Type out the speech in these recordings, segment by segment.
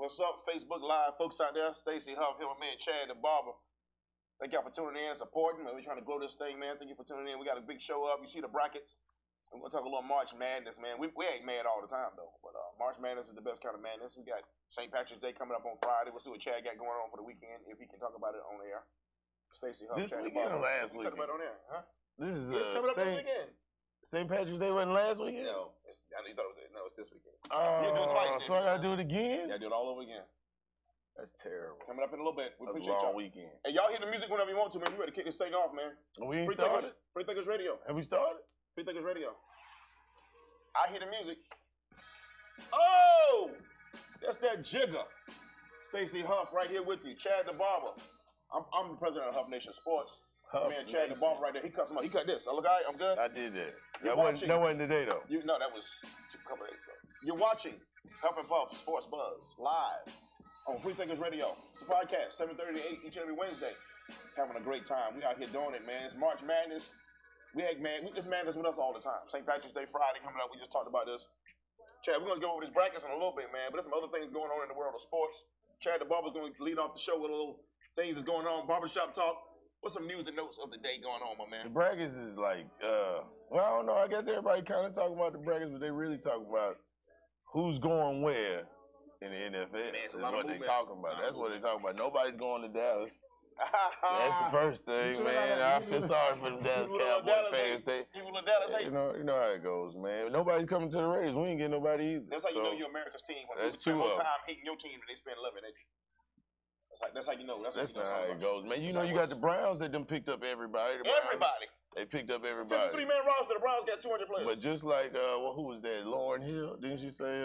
What's up, Facebook Live folks out there? Stacey Hough here, my man Chad the Barber. Thank y'all for tuning in, supporting, man. We're trying to grow this thing, man. Thank you for tuning in. We got a big show up. You see the brackets. We're going to talk a little March Madness, man. We ain't mad all the time, though. But March Madness is the best kind of madness. We got St. Patrick's Day coming up on Friday. We'll see what Chad got going on for the weekend, if he can talk about it on air. Stacey Hough, this Chad weekend or last Talk weekend? about it on air, huh? This is It's coming up this weekend. St. Patrick's Day wasn't last weekend? No, I know you thought it was. No, it's this weekend. Oh, do it twice, so I got to do it again? Yeah, do it all over again. That's terrible. Coming up in a little bit. We That's appreciate a long y'all. weekend. Hey, y'all hear the music whenever you want to, man. You ready to kick this thing off, man. We ain't started? Free Thinkers Radio. Have we started? Free Thinkers Radio. I hear the music. Oh! That's that jigger. Stacey Hough right here with you. Chad the Barber. I'm the president of Huff Nation Sports. Man, Chad the Barber right there. He cut some. He cut this. I look all right? I'm good? I did that. That wasn't today, though. No, that was a couple days ago. You're watching Huff and Puff Sports Buzz live on Free Thinkers Radio. It's a podcast, 7:30 to 8 each and every Wednesday. Having a great time. We out here doing it, man. It's March Madness. This madness with us all the time. St. Patrick's Day Friday coming up. We just talked about this. Chad, we're going to go over these brackets in a little bit, man. But there's some other things going on in the world of sports. Chad the Barber's going to lead off the show with a little things that's going on. Barbershop talk. What's some news and notes of the day going on, my man? The brackets is like, well, I don't know. I guess everybody kind of talking about the brackets, but they really talking about who's going where in the NFL. That's what they talking about. That's what they talking about. Nobody's going to Dallas. That's the first thing, man. I feel sorry for the Dallas Cowboys fans. People in Dallas hate. You know how it goes, man. Nobody's coming to the Raiders. We ain't getting nobody either. That's how you know you're America's team. When that's people spend more time hating your team than they spend loving it. That's how you know. That's not how it goes, man. You know you got the Browns that them picked up everybody. Everybody. They picked up everybody. 3-man roster. The Browns got 200 players. But just like, who was that? Lauren Hill? Didn't you say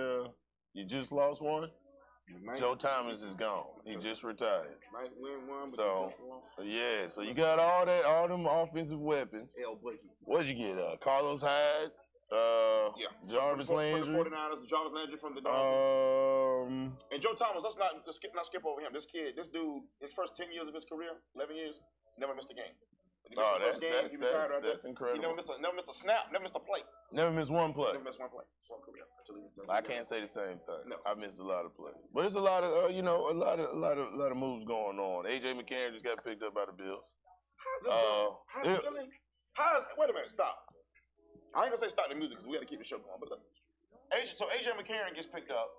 you just lost one? Joe Thomas is gone. He just retired. Might win one, but so yeah. So you got all them offensive weapons. What'd you get? Carlos Hyde. Jarvis Landry. From the 49ers, Jarvis Landry from the Dolphins. And Joe Thomas, let's not skip over him. This dude, his first 10 years of his career, 11 years, never missed a game. That's incredible. He never missed a snap, never missed a play. Never missed one play. Never missed one play. I can't say the same thing. No. I missed a lot of plays, but it's a lot of a lot of moves going on. AJ McCarron just got picked up by the Bills. Wait a minute, stop. I ain't gonna say stop the music because we got to keep the show going. But look, AJ McCarron gets picked up,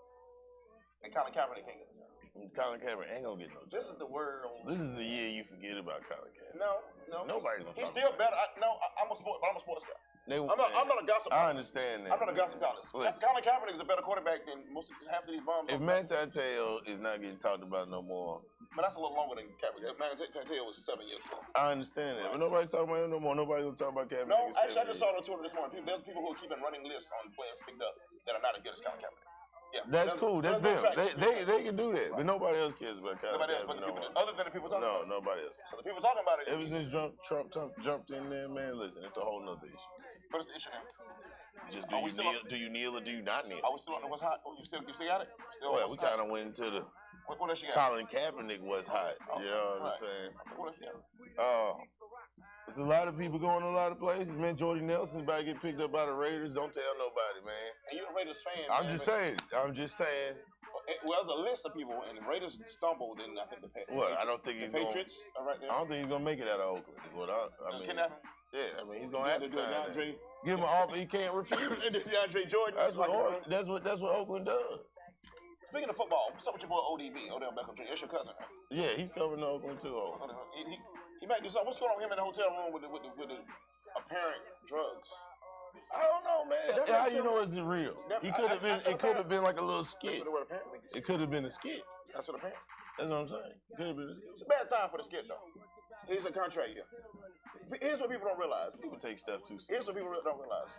and Colin Kaepernick can't get it. Colin Kaepernick ain't gonna get no job. This is the world. This is the year you forget about Colin Kaepernick. No. Nobody's gonna. He's still better. I'm a sports guy. I'm not a gossip. I understand that. I'm not a gossip columnist. Colin Kaepernick is a better quarterback than half of these bums. If Manti Te'o is not getting talked about no more. But that's a little longer than Kaepernick. Manti Te'o was 7 years ago. I understand that. But nobody's talking about him no more. Nobody's gonna talk about Kaepernick. No, actually, I just saw it on Twitter this morning. There's people who are keeping running lists on players picked up that are not as good as Colin Kaepernick. Yeah, that's cool. That's them. They can do that, but nobody else cares about Colin Kaepernick. Nobody else, but the people, other than the people talking about it. No, nobody else. So the people talking about it. Ever since Trump jumped in there, man, listen, it's a whole nother issue. What's the issue now? Just do you kneel or do you not kneel? Are we still on what's hot? You still got it? Well, we kind of went into the. What else you got? Colin Kaepernick was hot. You know what I'm saying? What else you got? There's a lot of people going to a lot of places, man. Jordy Nelson's about to get picked up by the Raiders. Don't tell nobody, man. And you're a Raiders fan. I'm just saying. Well, there's a list of people, and the Raiders stumbled, and I think the Patriots. Well, I don't think he's Patriots are right there. I don't think he's gonna make it out of Oakland. Is what I mean. Kidnap him? Yeah, I mean he's gonna have to sign that. Give him an offer he can't refuse. DeAndre Jordan. That's what Oakland does. Speaking of football, what's up with your boy ODB, Odell Beckham Jr.? That's your cousin, right? Yeah, he's coming to Oakland too. He might do something. What's going on with him in the hotel room with the apparent drugs? I don't know, man. How you know is it real? He could have been. It could have been like a little skit. It could have been a skit. That's what apparent. That's what I'm saying. It could have been a skit. It's a bad time for the skit, though. He's a contract year. Here's what people don't realize. People take stuff too seriously. Here's what people don't realize.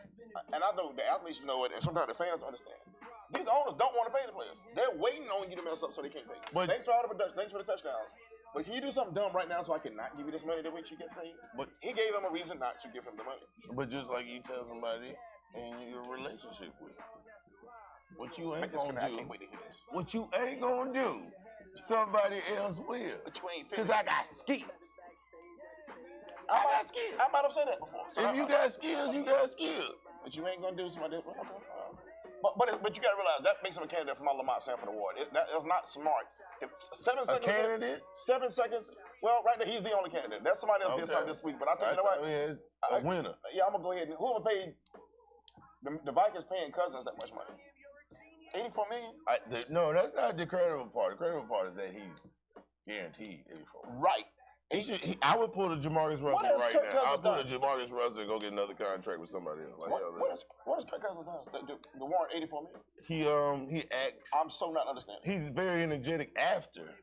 And I know the athletes know it, and sometimes the fans don't understand. These owners don't want to pay the players. They're waiting on you to mess up so they can't pay you. But thanks for all the production. Thanks for the touchdowns. But can you do something dumb right now so I can not give you this money that week you get paid? But he gave him a reason not to give him the money. But just like you tell somebody in your relationship with, what you ain't gonna do. I can't wait to hear this. What you ain't gonna do, somebody else will. But you ain't. Because I got skills. I might have said that before. So if you got skills, you got skills. But you ain't gonna do somebody else. Okay. But you got to realize that makes him a candidate for my Lamont Sanford Award. That is not smart. If 7 seconds. A candidate? 7 seconds. Well, right now he's the only candidate. That's somebody else did something this week, but I think you know what? A winner. Yeah, I'm gonna go ahead and whoever paid the Vikings paying Cousins that much money. 84 million? No, that's not the credible part. The credible part is that he's guaranteed 84. Right. I would pull the Jamarcus Russell right now. I'll pull the Jamarcus Russell and go get another contract with somebody else. Like what has Kirk Cousins done? The warrant 84 million? He acts. I'm so not understanding. He's very energetic after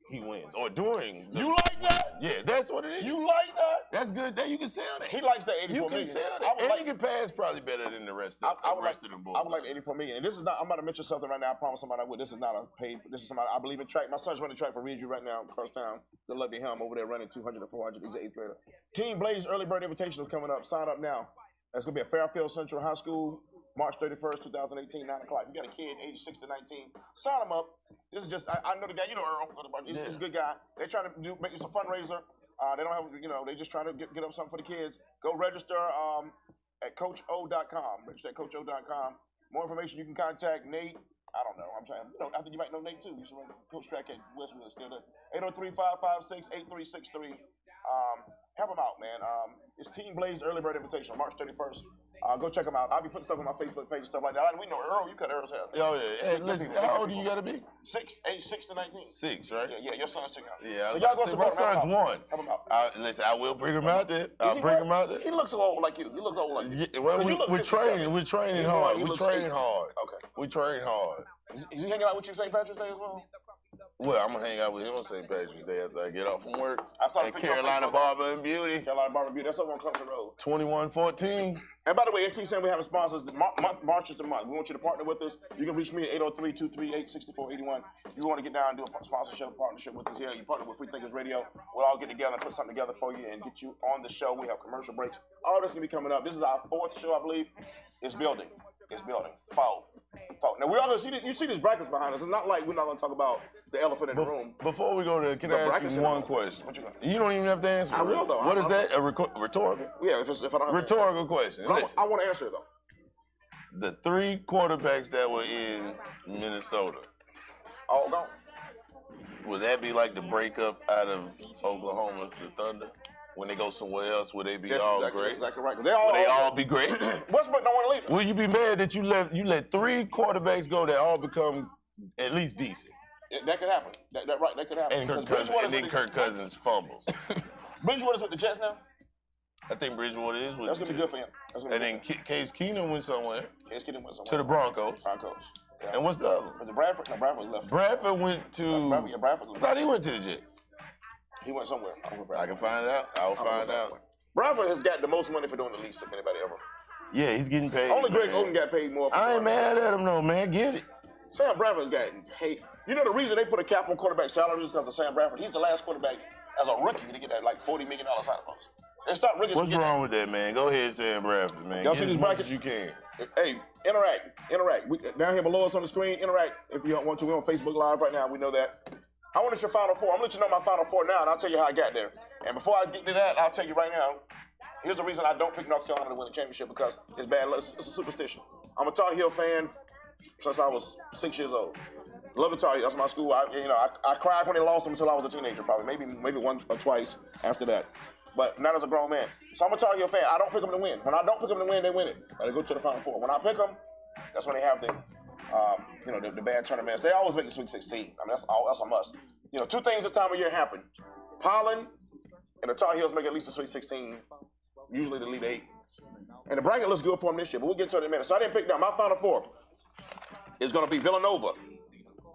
he wins or during. You like that? Yeah, that's what it is. You like that? That's good. That you can sell that. He likes that 84 million. You can sell that. And he can pass probably better than the rest of the Bulls. I would like the 84 million. And this is not. I'm about to mention something right now. I promise somebody I would. This is not a paid. This is somebody I believe in track. My son's running track for Reggie right now, Crosstown. Good luck to him over there running 200 to 400. He's an 8th grader. Team Blaze Early Bird Invitational is coming up. Sign up now. That's gonna be at Fairfield Central High School, March 31st, 2018, 9 o'clock. You got a kid age 6 to 19. Sign him up. This is just. I know the guy. You know Earl. He's a good guy. They're trying to make this a fundraiser. They don't have, they're just trying to get up something for the kids. Go register at CoachO.com. Register at CoachO.com. More information, you can contact Nate. I don't know. I think you might know Nate too. You should run Coach Track at Westwood. Still there. 803-556-8363. Help them out, man. It's Team Blaze Early Bird Invitational, March 31st. Go check them out. I'll be putting stuff on my Facebook page and stuff like that. We know Earl. You cut Earl's hair. Oh, yeah. Hey, listen, how old do you got to be? 6 to 19. 6, right? Yeah, your son's too young. Yeah, so y'all go support my son's 1. Help him out. Listen, I will bring him out there. I'll bring him out there. He looks old like you. He looks old like you. Yeah, well, we're training. We're training hard. We're training hard. Okay. We train hard. Is he hanging out with you St. Patrick's Day as well? Well, I'm going to hang out with him on St. Patrick's Day after I get off from work. At Carolina Barber and Beauty. Carolina Barber and Beauty. That's up on Clemson Road. 2114. And by the way, I keep saying we have sponsors. March is the month. We want you to partner with us. You can reach me at 803-238-6481. If you want to get down and do a sponsorship partnership with us here, you partner with Free Thinkers Radio. We'll all get together and put something together for you and get you on the show. We have commercial breaks. All this going to be coming up. This is our 4th show, I believe. It's building. It's building. Foul. Now, we're all going to see you see these brackets behind us. It's not like we're not going to talk about the elephant in the room. Before we go to, can I ask you one question? What you got? You don't even have to answer. I will, though. What is that? A rhetorical? Yeah, if I don't have rhetorical question. I want to answer it, though. The 3 quarterbacks that were in Minnesota. All gone. Would that be like the breakup out of Oklahoma, the Thunder? When they go somewhere else, would they be all great? That's exactly right. Would they all be great? Westbrook don't want to leave. Will you be mad that you let 3 quarterbacks go that all become at least decent? That could happen. That could happen. And then Kirk Cousins fumbles. Bridgewater's with the Jets now? I think Bridgewater is with That's going to be good for him. And then Case Keenum went somewhere. Case Keenum went somewhere. To the Broncos. Yeah. And what's the other? Was it Bradford? No, Bradford left. Bradford went to... Bradford left. I thought he went to the Jets. He went somewhere. I can find out. I'll find out. Bradford has got the most money for doing the least of anybody ever. Yeah, he's getting paid. Only Greg Oden got paid more. I ain't mad at him, though, man. Get it. Sam Bradford's gotten paid. You know the reason they put a cap on quarterback salaries is because of Sam Bradford. He's the last quarterback as a rookie to get that like $40 million signing bonus. They start rookies. What's wrong with that, man? Go ahead, Sam Bradford, man. Y'all see these brackets? You can. Hey, interact. Down here below us on the screen, interact. If you don't want to, we're on Facebook Live right now. We know that. I want to your Final Four. I'm going to let you know my Final Four now, and I'll tell you how I got there. And before I get to that, I'll tell you right now, here's the reason I don't pick North Carolina to win the championship, because it's bad. It's a superstition. I'm a Tar Heel fan since I was 6 years old. Love the Tar Heels. That's my school. I cried when they lost them until I was a teenager, probably. Maybe once or twice after that. But not as a grown man. So I'm a Tar Heel fan. I don't pick them to win. When I don't pick them to win, they win it. They go to the Final Four. When I pick them, that's when they have the bad tournaments. They always make the Sweet 16. I mean, that's a must. 2 things this time of year happen. Pollen and the Tar Heels make at least the Sweet 16, usually the Elite 8. And the bracket looks good for them this year, but we'll get to it in a minute. So I didn't pick them. My Final Four is going to be Villanova,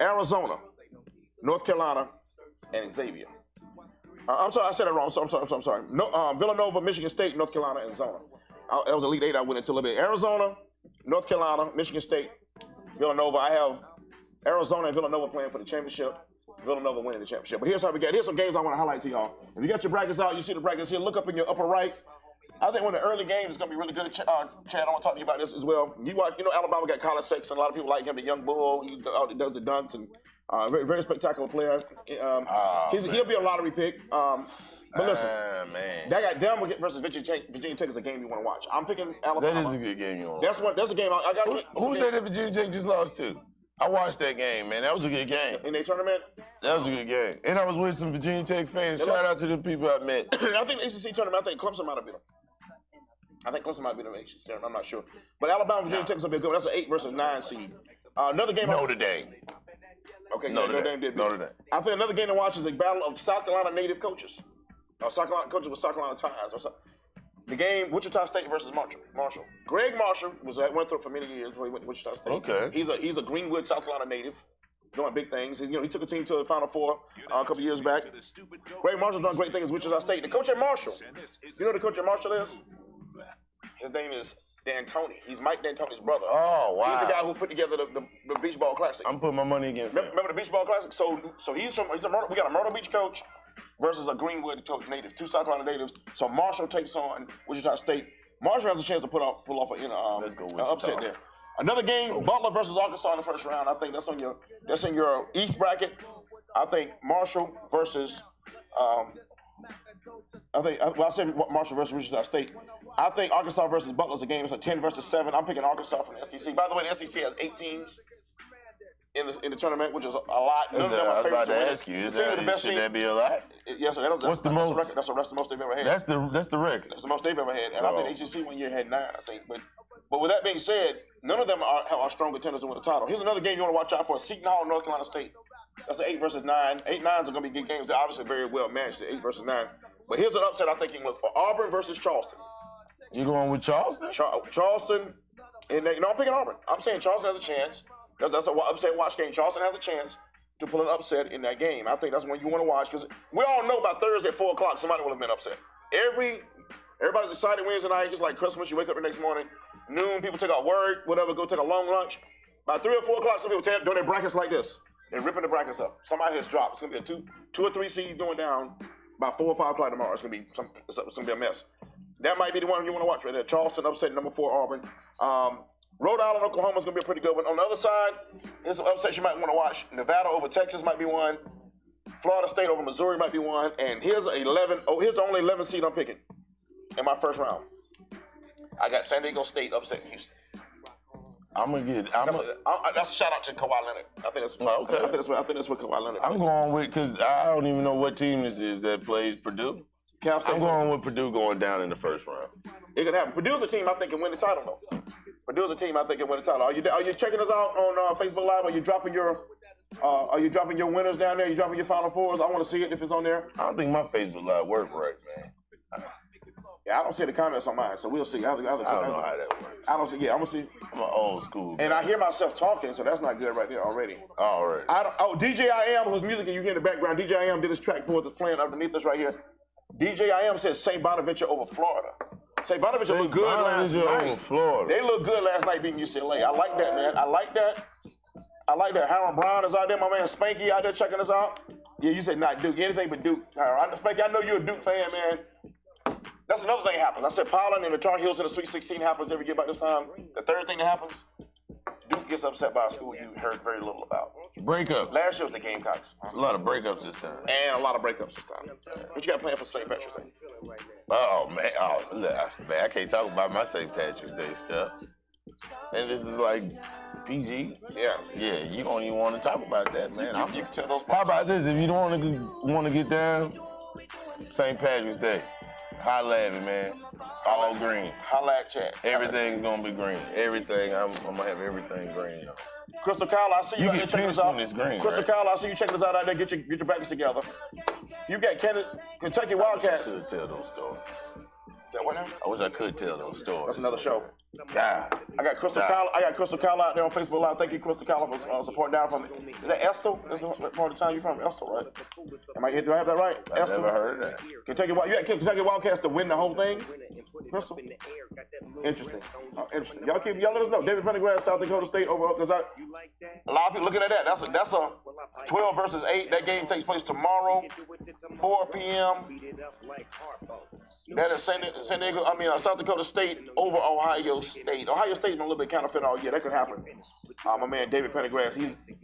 Arizona, North Carolina, and Xavier. I'm sorry, I said it wrong. I'm sorry. No, Villanova, Michigan State, North Carolina, and Zona. That was Elite 8 I went into a little bit. Arizona, North Carolina, Michigan State, Villanova. I have Arizona and Villanova playing for the championship. Villanova winning the championship. But here's how we get. Here's some games I want to highlight to y'all. If you got your brackets out, you see the brackets here. Look up in your upper right. I think one of the early games is going to be really good. Chad, I want to talk to you about this as well. You watch, Alabama got Colin Sexton. A lot of people like him, the young bull. He does the dunks and very, very spectacular player. He'll be a lottery pick. But listen, man. that got Denver versus Virginia Tech is a game you want to watch. I'm picking Alabama. That is a good game you want. That's a game I got. Who's that Virginia Tech just lost to? I watched that game, man. That was a good game. In their tournament? That was a good game. And I was with some Virginia Tech fans. Shout out to the people I met. I think the ACC tournament, I think Clemson might have beat them. I think Clemson might be the ACC tournament. I'm not sure. But Alabama, Virginia Tech is going to be a good one. That's an 8 versus 9 seed. Another game. Notre Dame. Okay, Notre Dame did. Notre Dame. I think another game to watch is the battle of South Carolina native coaches. South Carolina coaches with South Carolina ties. The game, Wichita State versus Marshall. Greg Marshall went through it for many years before he went to Wichita State. Okay. He's a Greenwood, South Carolina native, doing big things. He took a team to the Final Four a couple years back. Greg Marshall's doing great things at Wichita State. The coach at Marshall, you know who the coach at Marshall is? His name is D'Antoni. He's Mike D'Antoni's brother. Oh, wow. He's the guy who put together the Beach Ball Classic. I'm putting my money against him. Remember the Beach Ball Classic? So we got a Myrtle Beach coach versus a Greenwood coach native, 2 South Carolina natives. So Marshall takes on Wichita State. Marshall has a chance to pull off an upset there. Another game, Butler versus Arkansas in the first round. I think that's in your East bracket. I think Marshall versus I said Marshall versus Wichita State. I think Arkansas versus Butler is a game. It's a 10 versus 7. I'm picking Arkansas from the SEC. By the way, the SEC has 8 teams in the tournament, which is a lot. I was about to ask you, should that be a lot? Yes, what's the most? That's the most they've ever had. That's the record. That's the most they've ever had. And I think ACC one year had 9, I think. But with that being said, none of them are strong contenders to win the title. Here's another game you want to watch out for: Seton Hall, North Carolina State. That's an 8 versus 9. 8-9s are going to be good games. They're obviously very well matched, the 8 versus 9. But here's an upset I think you can look for: Auburn versus Charleston. You going with Charleston? Charleston, and I'm picking Auburn. I'm saying Charleston has a chance. That's an upset watch game. Charleston has a chance to pull an upset in that game. I think that's one you want to watch because we all know by Thursday at 4 o'clock somebody will have been upset. Everybody's excited Wednesday night. It's like Christmas. You wake up the next morning, noon. People take out work, whatever. Go take a long lunch. By 3 or 4 o'clock, some people doing their brackets like this. They're ripping the brackets up. Somebody has dropped. It's gonna be a two or three seed going down by 4 or 5 o'clock tomorrow. It's gonna be a mess. That might be the one you want to watch right there. Charleston upset number 4 Auburn. Rhode Island, Oklahoma is going to be a pretty good one. On the other side, here's some upsets you might want to watch. Nevada over Texas might be one. Florida State over Missouri might be one. And here's the only 11 seed I'm picking in my first round. I got San Diego State upset Houston. That's a shout out to Kawhi Leonard. I think that's what Kawhi Leonard. I'm going with because I don't even know what team this is that plays Purdue. I'm going with Purdue going down in the first round. It could happen. Purdue's a team I think can win the title though. Purdue's a team I think can win the title. Are you checking us out on Facebook Live? Are you dropping your winners down there? Are you dropping your Final Fours? I want to see it if it's on there. I don't think my Facebook Live work right, man. Yeah, I don't see the comments on mine, so we'll see. I don't know how that works. I don't see. Yeah, I'm gonna see. I'm an old school guy. And I hear myself talking, so that's not good right there already. All right. DJ I Am, whose music you hear in the background. DJ I Am did this track for us. It's playing underneath us right here. DJ I Am says St. Bonaventure over Florida. St. Bonaventure looked good last night. Over Florida. They looked good last night beating UCLA. I like that, man. I like that. Harold Brown is out there. My man Spanky out there checking us out. Yeah, you said not Duke. Anything but Duke. Spanky, I know you're a Duke fan, man. That's another thing happens. I said Pollen and the Tar Heels in the Sweet 16 happens every year about this time. The third thing that happens, Duke gets upset by a school you heard very little about. Breakup. Last year was the Gamecocks. A lot of breakups this time. And a lot of breakups this time. What you got planned for St. Patrick's Day? Oh, man. Man, I can't talk about my St. Patrick's Day stuff. And this is like PG. Yeah, you don't even want to talk about that, man. You can tell those. How about this? If you don't want to get down, St. Patrick's Day. Holla at me, man. All green. Holla at chat. Everything's gonna be green. Everything. I'm gonna have everything green. Crystal Kyle, I see you out there checking us out. Green, Crystal Kyle, I see you checking us out there. Get your backers together. You got Kentucky Wildcats. I could tell those stories. That what now? I wish I could tell those stories. That's another show. God. I got Crystal Kyle out there on Facebook Live. Thank you, Crystal Kyle, for supporting down from. Is that Estill? That's what part of the town you're from? Estill, right? Do I have that right? I've never heard of that. You got Kentucky Wildcats to win the whole thing? Crystal? Interesting. Interesting. Y'all let us know. David Pendergrass, South Dakota State over because a lot of people looking at that. That's a 12 versus 8. That game takes place tomorrow, 4 p.m. That is South Dakota State over Ohio State. Ohio State's been a little bit counterfeit all year. That could happen. My man David Pendergrass,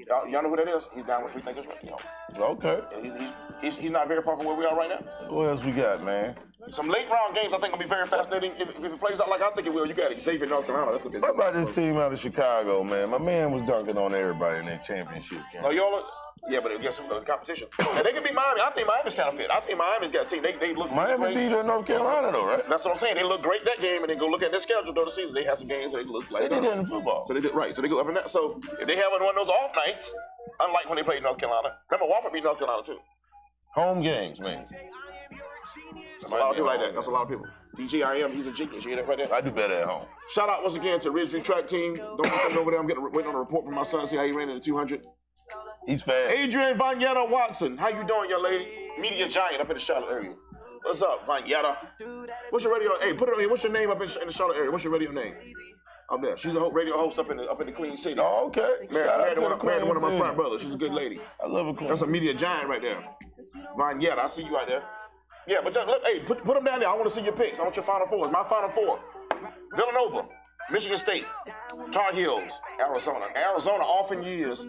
Y'all know who that is? He's down with Free Thinkers Radio. Okay. Yeah, he's not very far from where we are right now. What else we got, man? Some late round games I think will be very fascinating. If it plays out like I think it will, you got Xavier, North Carolina. That's gonna be. What about this team out of Chicago, man? My man was dunking on everybody in that championship game. Loyola. Yeah, but guess who? The competition. And they can beat Miami. I think Miami's kind of fit. I think Miami's got a team. They look Miami beat North Carolina, though, right? That's what I'm saying. They look great that game, and then go look at their schedule during the season. They have some games that they look like. They did that in football. So they did right. So they go up in that. So if they have one of those off nights, unlike when they played North Carolina. Remember, Wofford beat North Carolina too. Home games, man. That's a lot of people like that. That's a lot of people. DJIM, he's a genius. You hear that right there? I do better at home. Shout out once again to Ridgeview track team. Don't be coming over there. I'm waiting on a report from my son. See how he ran in the 200. He's fast. Adrian Vanyetta Watson. How you doing, young lady? Media giant up in the Charlotte area. What's up, Vanyetta? What's your radio? Hey, put it on here. What's your name up in the Charlotte area? What's your radio name? Up there. She's a radio host up in the Queen City. Oh, okay. Married to one of my front brothers. She's a good lady. I love a queen. That's a media giant right there. Vanyetta, I see you out there. Yeah, but look, hey, put them down there. I want to see your picks. I want your Final Fours. My Final Four. Villanova, Michigan State, Tar Heels, Arizona. Arizona, often years,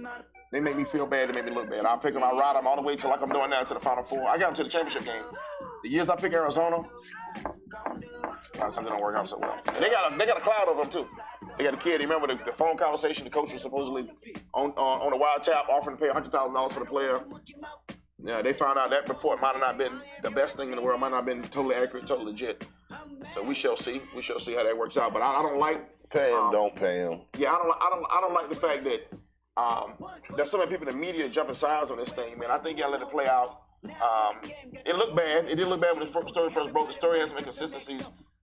they make me feel bad. They make me look bad. I pick them, I ride them all the way till like I'm doing now to the Final Four. I got them to the championship game. The years I pick Arizona, a lot of times they don't work out so well. And they got a cloud over them too. They got a kid. You remember the phone conversation? The coach was supposedly on a wild tap offering to pay $100,000 for the player. Yeah, they found out that report might have not been the best thing in the world. Might not have been totally accurate, totally legit. So we shall see. We shall see how that works out. But I don't like pay him. Don't pay him. Yeah, I don't like the fact that there's so many people in the media jumping sides on this thing. Man, I think you gotta let it play out. It looked bad. It didn't look bad when the story first broke. The story has some inconsistencies,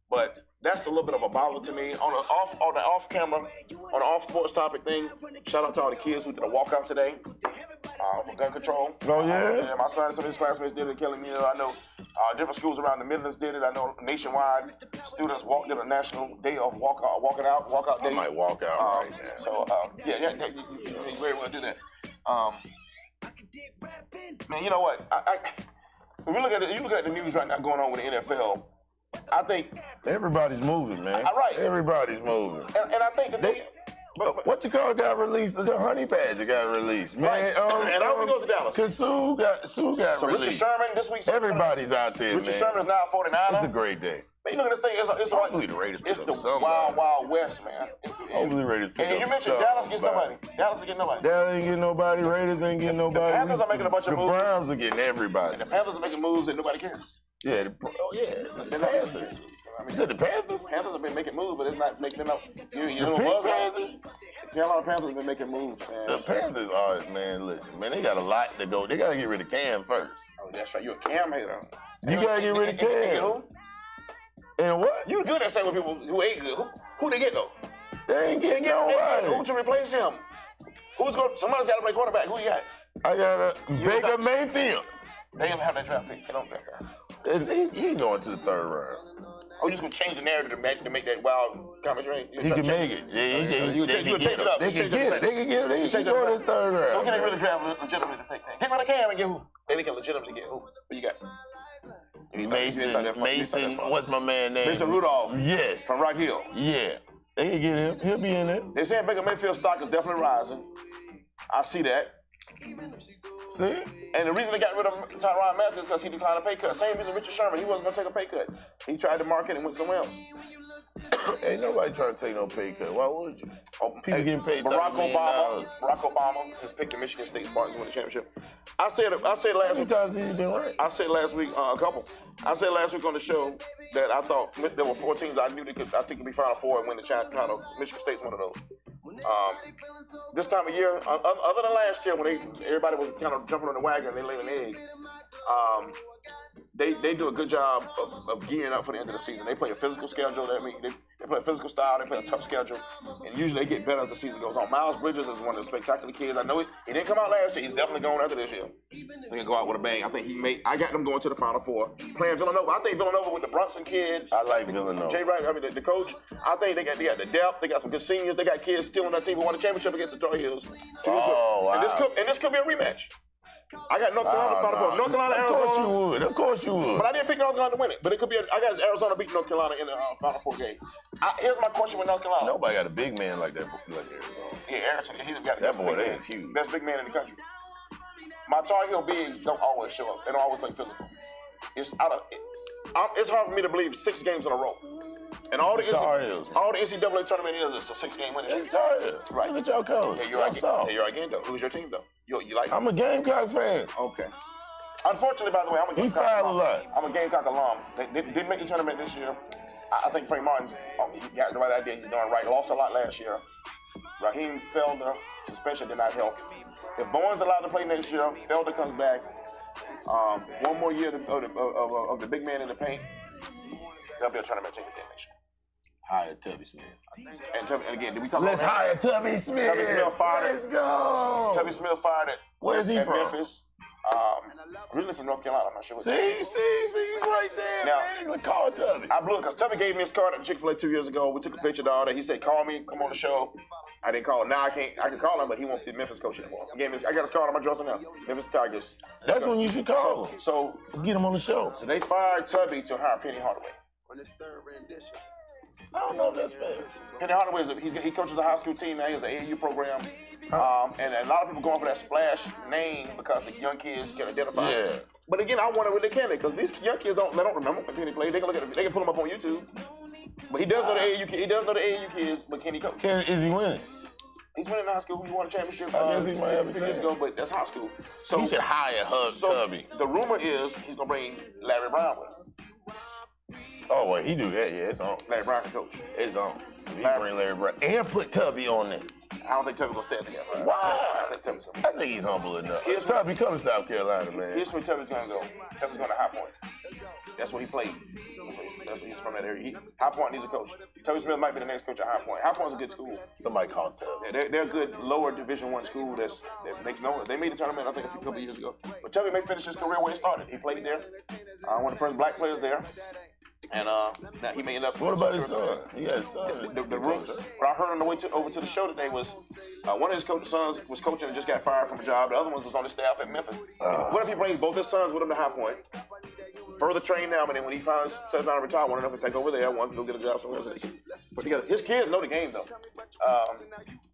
but that's a little bit of a bother to me. On the off camera, on the off sports topic thing. Shout out to all the kids who did a walkout today. For gun control. Oh, yeah? Yeah, my son and some of his classmates did it, Kelly Neal. I know different schools around the Midlands did it. I know nationwide students did a national day of walkout day. I might walk out right now. So, you very well do that. Man, you know what? If you look at the news right now going on with the NFL, I think... Everybody's moving, man. Right. Everybody's moving. And I think that they... What you call got released? The honey badger got released, man. Right. And I hope he goes to Dallas. Cause Sue got so released. Richard Sherman this week. Everybody's out there, Richard man. Sherman is now 49. It's a great day. Man, you look at this thing. It's hopefully the Raiders. It's the wild west, man. Hopefully the Raiders. And you mentioned Dallas gets nobody. Dallas ain't getting nobody. Dallas ain't getting nobody. Raiders ain't getting nobody. The Panthers are making a bunch of moves. The Browns are getting everybody. And the Panthers are making moves and nobody cares. Yeah. The Panthers. You said the Panthers? The Panthers have been making moves, but it's not making them up. You know the what Panthers? The Carolina Panthers have been making moves, man. The Panthers are, man, listen, man, they got a lot to go. They got to get rid of Cam first. Oh, that's right. You're a Cam hater. You got to get rid of Cam. Who? And what? You good at saying with people who ain't good. Who they get, though? They ain't getting nobody. Who to replace him? Somebody's got to play quarterback. Who you got? I got a Baker Mayfield. They don't have that draft pick. They don't draft that. He ain't going to the third round. Oh, you just gonna change the narrative to make that wild comment range? He can make it. Yeah, you can change it up. They can get it. They can get it. They can go to the third round. So we can really draft legitimately to pick. Get rid of Cam and get who? Then they can legitimately get who? Who you got? Mason. What's my man name? Mason Rudolph. Yes. From Rock Hill. Yeah. They can get him. He'll be in it. They saying Baker Mayfield's stock is definitely rising. I see that. See? And the reason they got rid of Tyrann Matthew is because he declined a pay cut. Same reason Richard Sherman. He wasn't going to take a pay cut. He tried to market and went somewhere else. Ain't nobody trying to take no pay cut. Why would you? People getting paid Barack Obama has picked the Michigan State Spartans to win the championship. I said last week. How many times has he been right? I said last week, a couple. I said last week on the show that I thought there were 4 teams I think could be Final Four and win the title. Michigan State's one of those. This time of year, other than last year when everybody was kind of jumping on the wagon and they laid an egg, they do a good job of gearing up for the end of the season. They play a physical schedule. They play a physical style. They play a tough schedule, and usually they get better as the season goes on. Miles Bridges is one of the spectacular kids. I know he didn't come out last year. He's definitely going after this year. I think he'll go out with a bang. I got them going to the Final Four. Playing Villanova. I think Villanova with the Brunson kid. I like Villanova. Jay Wright, the coach. I think they got the depth. They got some good seniors. They got kids still on that team who won the championship against the Tar Heels. Oh, wow. And this could be a rematch. I got North Carolina Final Four. North Carolina, Arizona. Of course you would. But I didn't pick North Carolina to win it. But it could be. I got Arizona beat North Carolina in the Final Four game. Here's my question with North Carolina. Nobody got a big man like that, like Arizona. Yeah, Arizona. He's got that boy. That is huge. Best big man in the country. My Tar Heel bigs don't always show up. They don't always play physical. It's hard for me to believe 6 games in a row. And all the NCAA tournament is a 6-game winning streak. It's Tar Heels. Right. Look at y'all colors. Yeah, you're right again, though. Who's your team, though? You like? I'm a Gamecock fan. Okay. Unfortunately, by the way, I'm a Gamecock alum. I'm a Gamecock alum. They didn't make the tournament this year. I think Frank Martin's he got the right idea. He's doing right. Lost a lot last year. Raheem Felder, suspension did not help. If Bowen's allowed to play next year, Felder comes back. One more year of the big man in the paint. There'll be a tournament team again next year. Hire Tubby Smith. And again, did we talk Let's about hire Tubby Smith. Tubby Smith fired. Let's go. Tubby Smith fired it. Where is he from? Memphis. Originally from North Carolina. I'm not sure. See, he's right there, now, man. Let's call Tubby. I blew it because Tubby gave me his card at Chick-fil-A 2 years ago. We took a picture of all that. He said, "Call me, come on the show." I didn't call him. Now I can't. I can call him, but he won't be Memphis coach anymore. I got his card on my dresser now. Memphis Tigers. That's when you should call him. So let's get him on the show. So they fired Tubby to hire Penny Hardaway. I don't know if that's fair. Penny Hardaway he coaches a high school team now. He has an AAU program. And a lot of people going for that splash name because the young kids can identify. Yeah. But again, I wonder what they can because these young kids don't remember when Penny played. They can look at it, they can pull them up on YouTube. But he does know the AAU kids. He does know the AAU kids, but can he coach? Is he winning? He's winning in high school. He won a championship I guess he might have 2 years ago, but that's high school. So he should hire Tubby. The rumor is he's gonna bring Larry Brown with him. Oh well, he do that. Yeah, it's on. Larry Brown can coach. It's on. He bring Larry Brown and put Tubby on there. I don't think Tubby gonna stay at the F5. Why? I think he's humble enough. Tubby, come to South Carolina, man. Here's where Tubby's gonna go. Tubby's going to High Point. That's where he played. That's where he's from, that area. High Point needs a coach. Tubby Smith might be the next coach at High Point. High Point's a good school. Somebody called Tubby. Yeah, they're a good lower Division I school that makes no. They made the tournament, I think, a couple years ago. But Tubby may finish his career where he started. He played there. One of the first black players there. And now he may end up. What about his son? He got his son. The roots. What I heard on the way over to the show today was one of his sons was coaching and just got fired from a job. The other one was on the staff at Memphis. What if he brings both his sons with him to High Point? Further train them, and then when he finally sets down to retire, one of them can take over there. One can go get a job somewhere else. They can put together. His kids know the game though.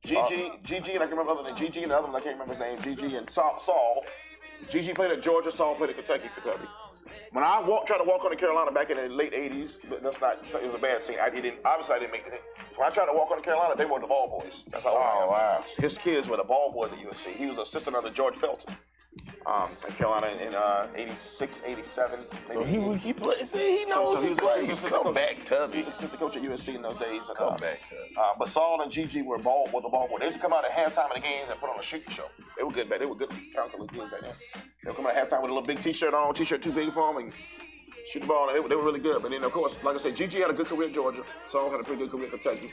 Gigi, and I can remember other than Gigi, and the other one I can't remember his name. Gigi and Saul. Gigi played at Georgia. Saul played at Kentucky for Tubby. When I tried to walk on to Carolina back in the late '80s, but it was a bad scene. I didn't make the team. When I tried to walk on to Carolina, they were the ball boys. That's how wow. His kids were the ball boys at USC. He was assistant under George Felton at Carolina in '86, '87. So he played. See, he knows his plays. Come back, Tubby. He was assistant coach at USC in those days. And, come back, Tubby. But Saul and Gigi were the ball boys. They used to come out at halftime of the games and put on a shooting show. They were good back. They were good counselors back then. They would come out at halftime with a little big T-shirt on, T-shirt too big for them, and shoot the ball. And they were really good. But then, of course, like I said, Gigi had a good career at Georgia. Saul had a pretty good career at Kentucky.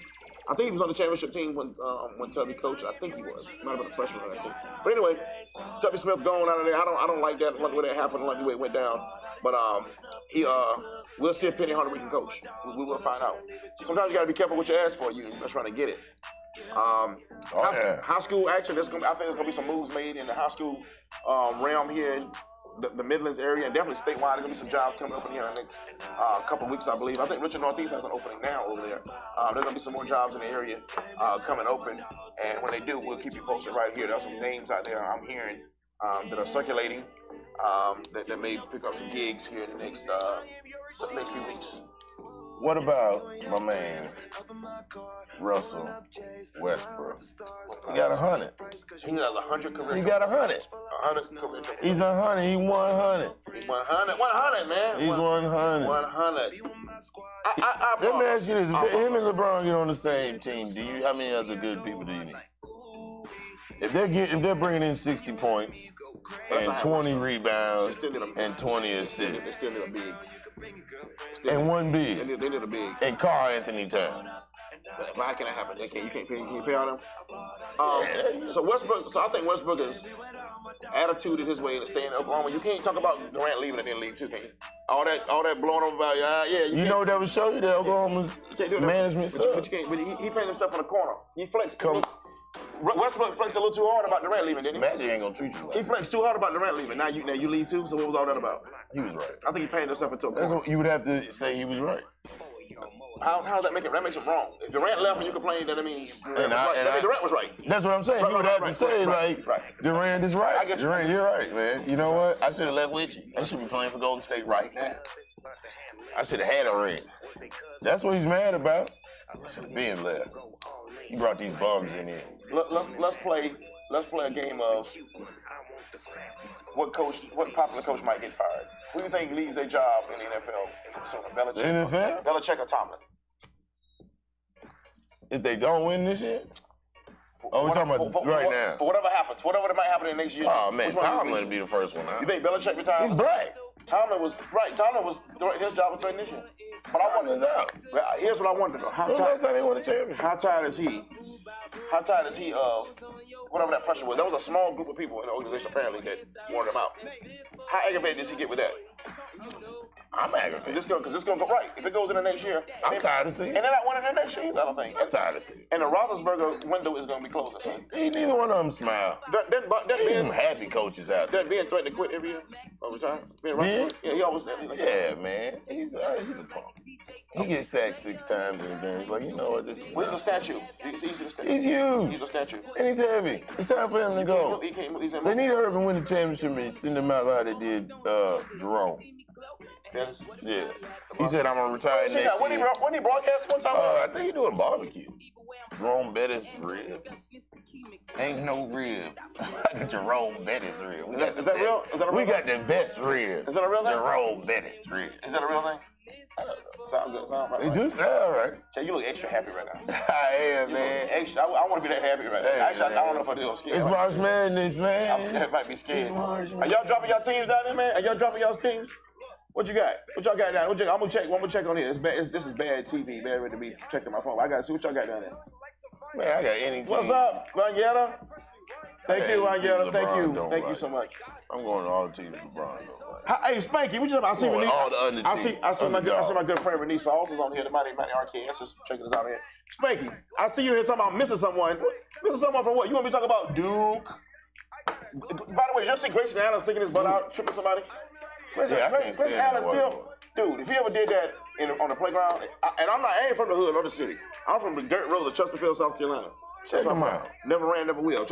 I think he was on the championship team when Tubby coached. I think he was. Might have been a freshman on that team. But anyway, Tubby Smith going out of there. I don't like that. Like the way that happened, like the way it went down. But we'll see if Penny Hardaway can coach. We will find out. Sometimes you got to be careful what you ask for. You're trying to get it. High school action. I think there's gonna be some moves made in the high school realm here in the Midlands area, and definitely statewide. There's gonna be some jobs coming up in here in the next couple of weeks, I believe. I think Richard Northeast has an opening now over there. There's gonna be some more jobs in the area coming open, and when they do, we'll keep you posted right here. There's some names out there I'm hearing that are circulating that may pick up some gigs here in the next few weeks. What about my man, Russell Westbrook? He got 100. He has 100 career. He got 100. 100 career. He's 100. He 100. He's 100. 100, man. He's 100. 100. Let me ask you this: if him and LeBron get on the same team, how many other good people do you need? If they're bringing in 60 points and 20 rebounds and 20 assists, they still need a big. And one big. They need a big. And Karl Anthony Towns. Why can that happen? You can't pay all them. So I think Westbrook's attitude is his way to stay in Oklahoma. You can't talk about Durant leaving and then leave too, can you? All that blowing up about You know that would show you that Oklahoma's management sucks. But he painted himself in the corner. He flexed. Westbrook flexed a little too hard about Durant leaving, didn't he? Magic ain't gonna treat you like He flexed too hard about Durant leaving. Now you leave too. So what was all that about? He was right. I think he painted himself into a corner. That's what you would have to say. He was right. How does that make it? That makes him wrong. If Durant left and you complain, then that means Durant was right. That's what I'm saying. You would have to say Durant is right. I get you. Durant, you're right, man. You know what? I should have left with you. I should be playing for Golden State right now. I should have had a ring. That's what he's mad about. I should have been left. He brought these bums in here. Let's play a game of what popular coach might get fired. Who do you think leaves their job in the NFL? So NFL? Belichick or Tomlin? If they don't win this year? Oh, we're talking about right now. For whatever happens, for whatever that might happen in the next year. Oh, man, Tomlin will be the first one out. You think Belichick retires? He's black. Tomlin was, his job was threatened this year. But I wonder, here's what I wonder though. How tired they won the championship? How tired is he? How tired is he of whatever that pressure was? There was a small group of people in the organization apparently that wanted him out. How aggravated does he get with that? I'm aggravated. Because it's gonna go right. If it goes in the next year, I'm tired of seeing it. And they're not winning the next year either, I don't think. I'm tired of seeing it. And the Roethlisberger window is gonna be closed. Neither one of them smile. There's some happy coaches out there. That being threatened to quit every year over time. Yeah, he always. Yeah, man. He's a punk. He gets sacked 6 times in a game. He's like, you know what? This is. Well, he's a statue. He's huge. He's a statue. And he's heavy. It's time for him to go. They need to hurry and win the championship and send him out like they did Jerome. Dennis? Yeah. He said, I'm going to retire next year. When he broadcast one time? I think he doing barbecue. Jerome Bettis rib. Ain't no rib. Jerome Bettis rib. Is that real? We got the best rib. Is that a real thing? Jerome Bettis rib. Is that a real thing? Sound good. Sound right. It do sound right. Jay, you look extra happy right now. I am, man. Extra. I want to be that happy right now. Actually, I don't know if I do. I'm scared. It's March Madness, man. I'm scared. Might be scared. Are y'all dropping y'all teams down there, man? Are y'all dropping y'all teams? What you got? What y'all got down there? I'm gonna check on here. This is bad TV. Bad ready to be checking my phone. I gotta see what y'all got down there. Man, I got any team. What's up, Vanyetta? Thank you, Vanyetta. Thank you so much. I'm going to all the teams LeBron. Hey, Spanky, what you talking about? All the other teams. I see my good friend Renee Sauls is on here. The Mighty RKS is checking us out here. Spanky, I see you here talking about missing someone. Missing someone from what? You want me to talk about Duke? By the way, did you see Grayson Allen sticking his butt out, tripping somebody? Grayson Allen still, dude. If he ever did that on the playground, and I ain't from the hood or the city. I'm from the dirt roads of Chesterfield, South Carolina. Check him out. Never ran, never will.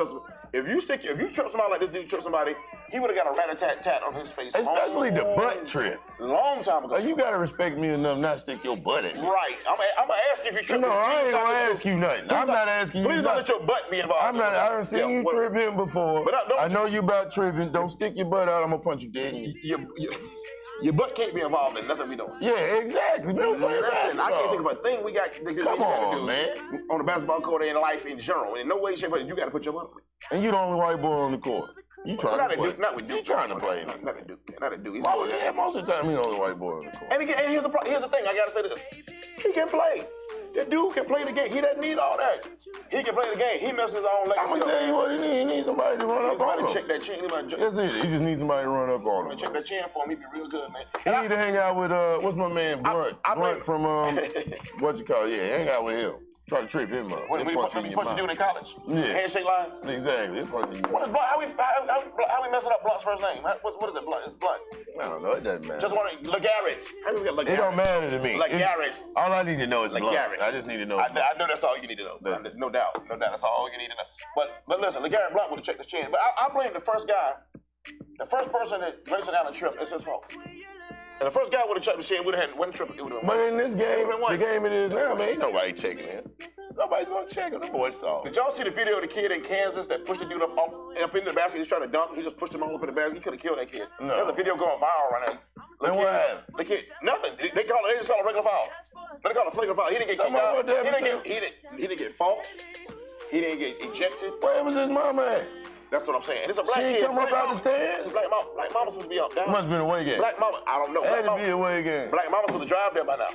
If you trip somebody like this dude tripped somebody, he would have got a rat-a-tat-tat on his face. Especially the butt trip. Long time ago. You gotta respect me enough not to stick your butt in me. Right. I'm gonna ask you if you trip. No, I ain't gonna ask you nothing. I'm not asking you nothing. Please don't let your butt be involved. I done seen you tripping before. I know you about tripping. Don't stick your butt out. I'm gonna punch you dead in your butt can't be involved in nothing we doing. Yeah, exactly. I can't think of a thing we got to do. Come on, man. On the basketball court or in life in general. In no way, shape, but you got to put your butt on it. And you the only white boy on the court. You trying to play. Not with Duke. You trying to play me. Not a Duke. Most of the time, he's the only white boy on the court. And here's the thing. I got to say this. He can play. That dude can play the game. He doesn't need all that. He can play the game. He messes his own legacy. I'm going to tell you what he needs. He needs somebody to run up on him. Check that chin. That's it. He just needs somebody to run up on him. Check that chin for him. He'd be real good, man. He need to hang out with, what's my man, Blunt? Blunt from, what you call it? Yeah, hang out with him. Try to trip him up. What you doing in college? Yeah. Handshake line? Exactly. What is Blunt? How we messing up Blunt's first name? What is it, Blunt? It's Blunt. I don't know. It doesn't matter. Just want to, LeGarrette. How do we get LeGarrette? It don't matter to me. LeGarrette. All I need to know is Blunt. I just need to know. I know that's all you need to know. No doubt. That's all you need to know. But listen, LeGarrette Blunt would have checked his chin. But I blame the first guy. The first person that Grayson Allen tripped, it's his fault. And the first guy would have checked the chin, would have had one trip. But in this game, the game it is now, man, ain't nobody checking him. Nobody's gonna check him. The boy saw. Did y'all see the video of the kid in Kansas that pushed the dude up into the basket? He's trying to dunk. He just pushed him all up in the basket. He could have killed that kid. No. There's a video going viral right now. And what happened? The kid, nothing. They just call it a regular foul. They call it a flagrant foul. He didn't get kicked out. He didn't get faults. He didn't get ejected. Where was his mama at? That's what I'm saying. And it's a black kid. She come up out the stands? Black mama's supposed to be up down. Must have been a away game. Black mama, I don't know. Had to be a away game. Black mama's supposed to drive there by now.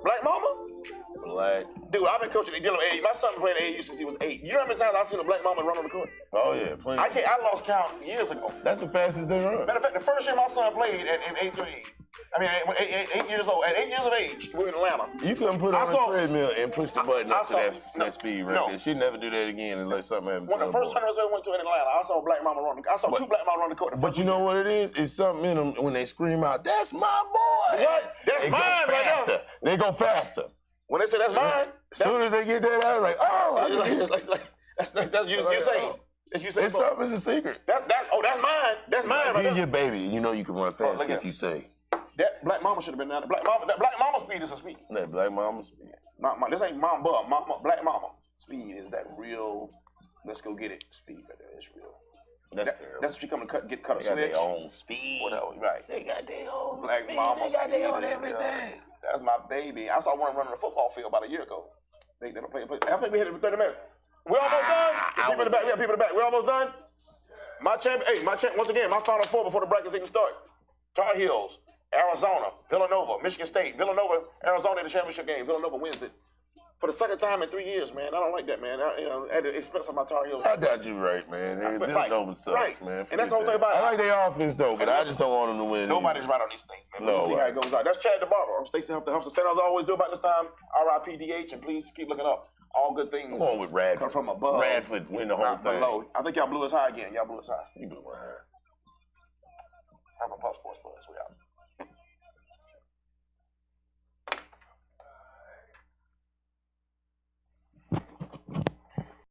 Black mama? Black. Dude, I've been coaching the dealer AAU. My son played AAU since he was 8. You know how many times I've seen a black mama run on the court? Oh, yeah, plenty. I lost count years ago. That's the fastest they run. Matter of fact, the first year my son played in 8th grade, I mean, 8 years old. At 8 years of age, we're in Atlanta. You couldn't put on a treadmill and push the button up to that speed right there. She'd never do that again unless something happened to her. One of the first tournaments I went to in Atlanta, I saw Black Mama run. I saw two Black Mama run the court. But you know what it is? It's something in them when they scream out, "That's my boy!" What? That's they mine go faster. right They go faster. When they say that's mine, as soon as they get that out, like, oh, that's you say. It's something. It's a secret. That's mine. That's mine. Here's your baby. You know you can run fast if you say. That Black Mama should have been down. That Black Mama speed is a speed. That Black Mama speed. This ain't Mom Bub. Black Mama speed is that real. Let's go get it. Speed right there. It's real. That's terrible. That's what you come to cut a switch. They got their own speed. Whatever. Right. They got their own Black speed. Mama. They got their own everything. That's my baby. I saw one running the football field about a year ago. They don't play. I think we hit it for 30 minutes. We're almost done. People in the back. We have people in the back. We're almost done. My champ. Once again, my Final Four before the brackets even start. Tar Heels, Arizona, Villanova, Michigan State, Villanova, Arizona in the championship game. Villanova wins it for the second time in 3 years, man. I don't like that, man. At the expense of my Tar Heels. I doubt you right, man. Villanova sucks, man. And that's the whole thing about it. I like their offense, though, but I just don't want them to win. Nobody's right on these things, man. We'll see how it goes out. That's Chad DeBarber. I'm Stacey Huff, the Huffs. St. always do about this time. R.I.P. DH, and please keep looking up. All good things come on with Radford. Come from above. Radford win the whole thing. Below. I think y'all blew us high again. Y'all blew us high. You blew us high. I'm a Puff Sports Buzz. We out.